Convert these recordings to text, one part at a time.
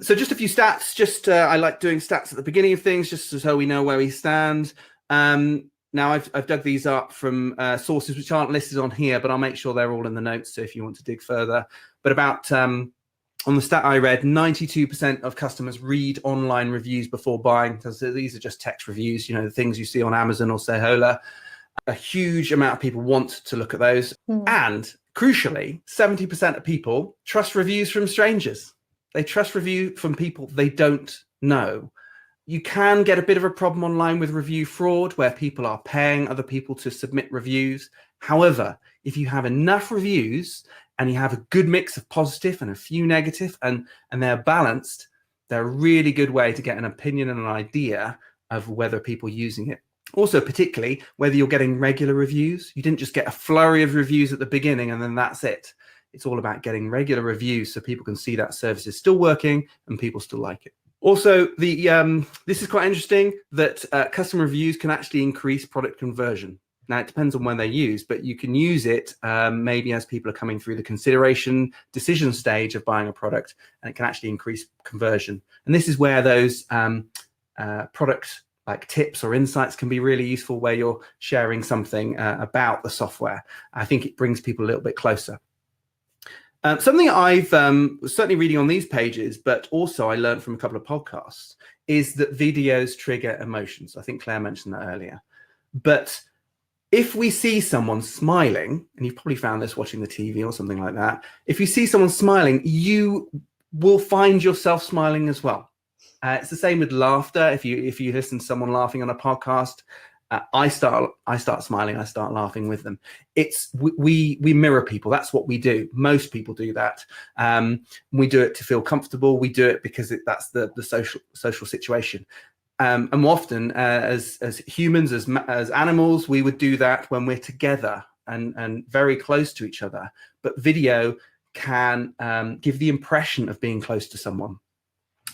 So just a few stats. I like doing stats at the beginning of things, just so we know where we stand. Now I've dug these up from sources which aren't listed on here, but I'll make sure they're all in the notes. So if you want to dig further, but about on the stat I read, 92% of customers read online reviews before buying. So these are just text reviews, the things you see on Amazon or Sehola. A huge amount of people want to look at those. And crucially, 70% of people trust reviews from strangers. They trust review from people they don't know. You can get a bit of a problem online with review fraud, where people are paying other people to submit reviews. However, if you have enough reviews and you have a good mix of positive and a few negative, and they're balanced, they're a really good way to get an opinion and an idea of whether people are using it. Also, particularly whether you're getting regular reviews. You didn't just get a flurry of reviews at the beginning and then that's it. It's all about getting regular reviews so people can see that service is still working and people still like it. Also, this is quite interesting, that customer reviews can actually increase product conversion. Now, it depends on when they're used, but you can use it maybe as people are coming through the consideration decision stage of buying a product, and it can actually increase conversion. And this is where those product like tips or insights can be really useful, where you're sharing something about the software. I think it brings people a little bit closer. Something I've certainly reading on these pages, but also I learned from a couple of podcasts, is that videos trigger emotions. I think Claire mentioned that earlier. But if we see someone smiling, and you've probably found this watching the TV or something like that, if you see someone smiling, you will find yourself smiling as well. It's the same with laughter. If you listen to someone laughing on a podcast, I start smiling, I start laughing with them. We mirror people. That's what we do. Most people do that. We do it to feel comfortable. We do it because that's the social situation. And more often, as humans, as animals, we would do that when we're together and very close to each other. But video can give the impression of being close to someone.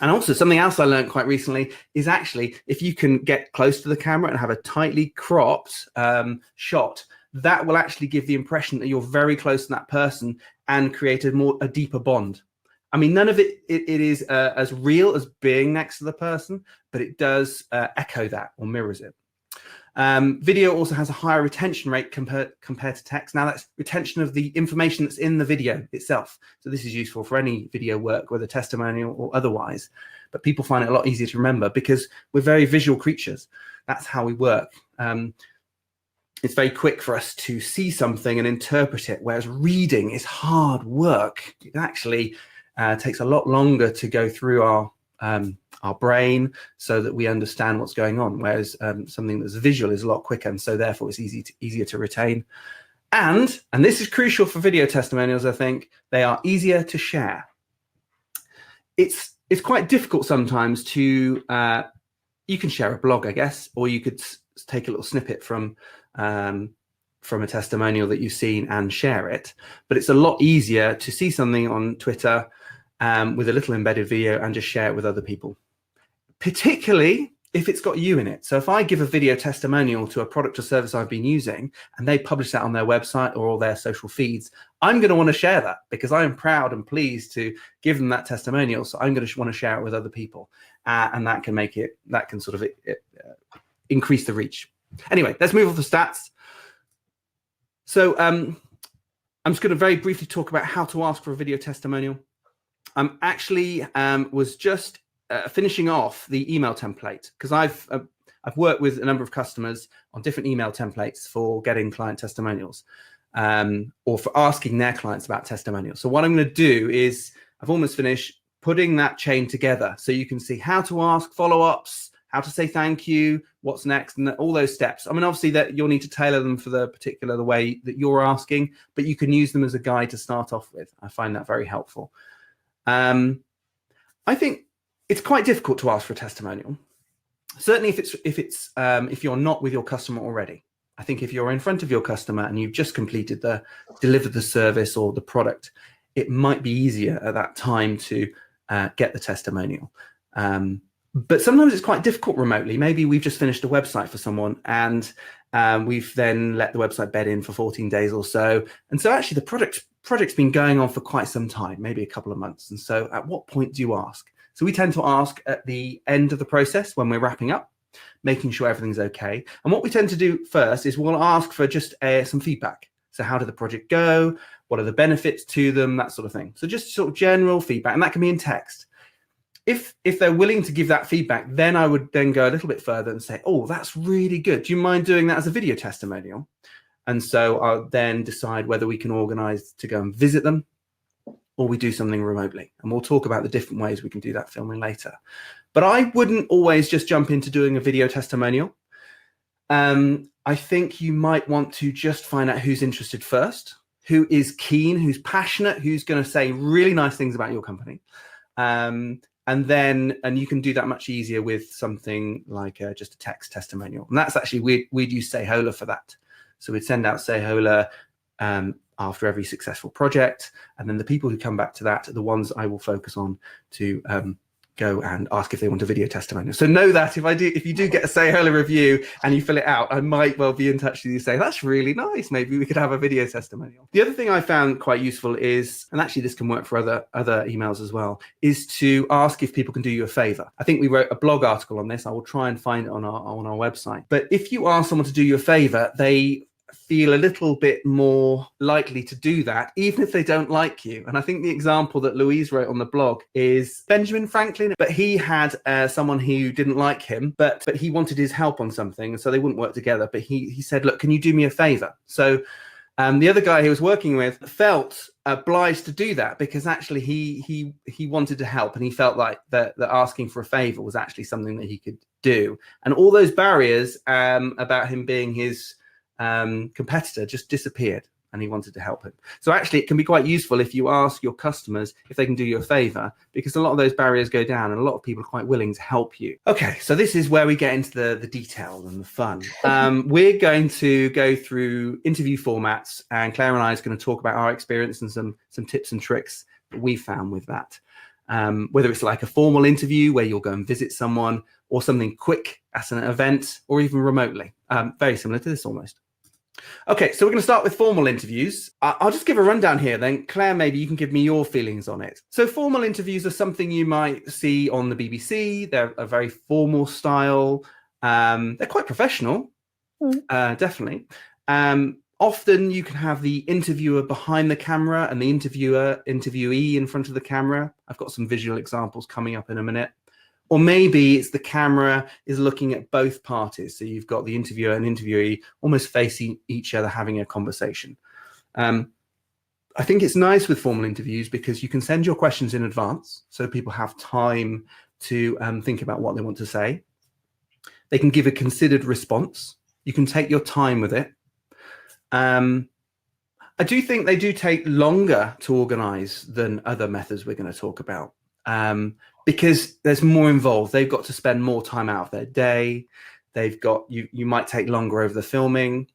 And also, something else I learned quite recently is actually, if you can get close to the camera and have a tightly cropped shot, that will actually give the impression that you're very close to that person and create a deeper bond. I mean, none of it is as real as being next to the person, but it does echo that or mirrors it. Video also has a higher retention rate compared to text. Now, that's retention of the information that's in the video itself. So this is useful for any video work, whether testimonial or otherwise. But people find it a lot easier to remember because we're very visual creatures. That's how we work. It's very quick for us to see something and interpret it, whereas reading is hard work. It actually takes a lot longer to go through our brain so that we understand what's going on, whereas something that's visual is a lot quicker, and so therefore it's easier to retain. And this is crucial for video testimonials, I think, they are easier to share. It's quite difficult sometimes to, you can share a blog, I guess, or you could take a little snippet from a testimonial that you've seen and share it, but it's a lot easier to see something on Twitter with a little embedded video and just share it with other people, particularly if it's got you in it. So if I give a video testimonial to a product or service I've been using and they publish that on their website or all their social feeds, I'm going to want to share that because I am proud and pleased to give them that testimonial. So I'm going to want to share it with other people, and that can sort of increase the reach. Anyway, let's move on to stats. So I'm just going to very briefly talk about how to ask for a video testimonial. Actually was just finishing off the email template, because I've worked with a number of customers on different email templates for getting client testimonials or for asking their clients about testimonials. So what I'm going to do is, I've almost finished putting that chain together so you can see how to ask follow-ups, how to say thank you, what's next, and all those steps. I mean, obviously that you'll need to tailor them for the way that you're asking, but you can use them as a guide to start off with. I find that very helpful. I think it's quite difficult to ask for a testimonial. Certainly if you're not with your customer already. I think if you're in front of your customer and you've just delivered the service or the product, it might be easier at that time to get the testimonial. But sometimes it's quite difficult remotely. Maybe we've just finished a website for someone and We've then let the website bed in for 14 days or so. And so actually the project's been going on for quite some time, maybe a couple of months. And so at what point do you ask? So we tend to ask at the end of the process when we're wrapping up, making sure everything's okay. And what we tend to do first is we'll ask for just some feedback. So how did the project go? What are the benefits to them? That sort of thing. So just sort of general feedback, and that can be in text. If they're willing to give that feedback, then I would then go a little bit further and say, oh, that's really good. Do you mind doing that as a video testimonial? And so I'll then decide whether we can organize to go and visit them, or we do something remotely. And we'll talk about the different ways we can do that filming later. But I wouldn't always just jump into doing a video testimonial. I think you might want to just find out who's interested first, who is keen, who's passionate, who's going to say really nice things about your company. And you can do that much easier with something like just a text testimonial. And that's actually, we'd use Say Hola for that. So we'd send out Say Hola after every successful project. And then the people who come back to that are the ones I will focus on to go and ask if they want a video testimonial. So know that if you do get a Say Hola review and you fill it out, I might well be in touch with you saying, that's really nice. Maybe we could have a video testimonial. The other thing I found quite useful is, and actually this can work for other emails as well, is to ask if people can do you a favor. I think we wrote a blog article on this. I will try and find it on our website. But if you ask someone to do you a favor, they feel a little bit more likely to do that, even if they don't like you. And I think the example that Louise wrote on the blog is Benjamin Franklin, but he had someone who didn't like him, but he wanted his help on something, so they wouldn't work together. But he said, look, can you do me a favor? So the other guy he was working with felt obliged to do that because actually he wanted to help, and he felt like that asking for a favor was actually something that he could do. And all those barriers about him being his competitor just disappeared, and he wanted to help him. So actually it can be quite useful if you ask your customers if they can do you a favor, because a lot of those barriers go down and a lot of people are quite willing to help you. Okay, so this is where we get into the detail and the fun. We're going to go through interview formats, and Claire and I is going to talk about our experience and some tips and tricks that we found with that. Whether it's like a formal interview where you'll go and visit someone, or something quick at an event, or even remotely. Very similar to this almost. Okay, so we're going to start with formal interviews. I'll just give a rundown here, then Claire, maybe you can give me your feelings on it. So formal interviews are something you might see on the BBC. They're a very formal style. They're quite professional, definitely. Often you can have the interviewer behind the camera and the interviewee in front of the camera. I've got some visual examples coming up in a minute. Or maybe it's the camera is looking at both parties. So you've got the interviewer and interviewee almost facing each other, having a conversation. I think it's nice with formal interviews because you can send your questions in advance, so people have time to think about what they want to say. They can give a considered response. You can take your time with it. I do think they do take longer to organize than other methods we're going to talk about. Because there's more involved. They've got to spend more time out of their day. They've got, you might take longer over the filming,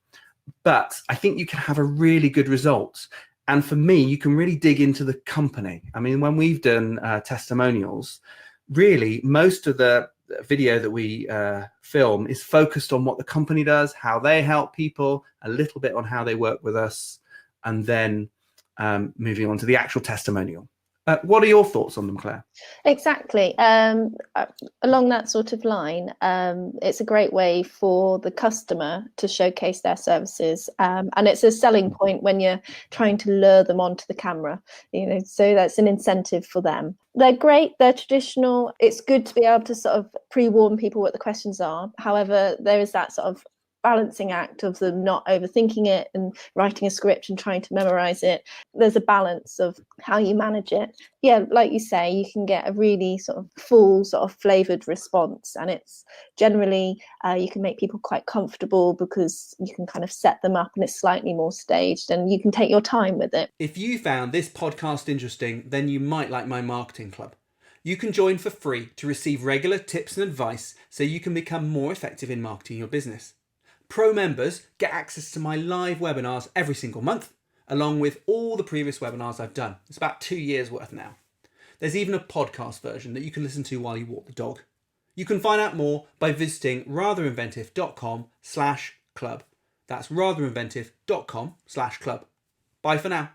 but I think you can have a really good result. And for me, you can really dig into the company. I mean, when we've done testimonials, really most of the video that we film is focused on what the company does, how they help people, a little bit on how they work with us, and then moving on to the actual testimonial. What are your thoughts on them, Claire? Exactly. Along that sort of line, it's a great way for the customer to showcase their services, and it's a selling point when you're trying to lure them onto the camera. So that's an incentive for them. They're great. They're traditional. It's good to be able to sort of pre-warn people what the questions are. However, there is that sort of balancing act of them not overthinking it and writing a script and trying to memorize it. There's a balance of how you manage it. Yeah, like you say, you can get a really sort of full sort of flavored response, and it's generally you can make people quite comfortable because you can kind of set them up and it's slightly more staged and you can take your time with it. If you found this podcast interesting, then you might like my marketing club. You can join for free to receive regular tips and advice so you can become more effective in marketing your business. Pro members get access to my live webinars every single month, along with all the previous webinars I've done. It's about 2 years worth now. There's even a podcast version that you can listen to while you walk the dog. You can find out more by visiting ratherinventive.com/club. That's ratherinventive.com/club. Bye for now.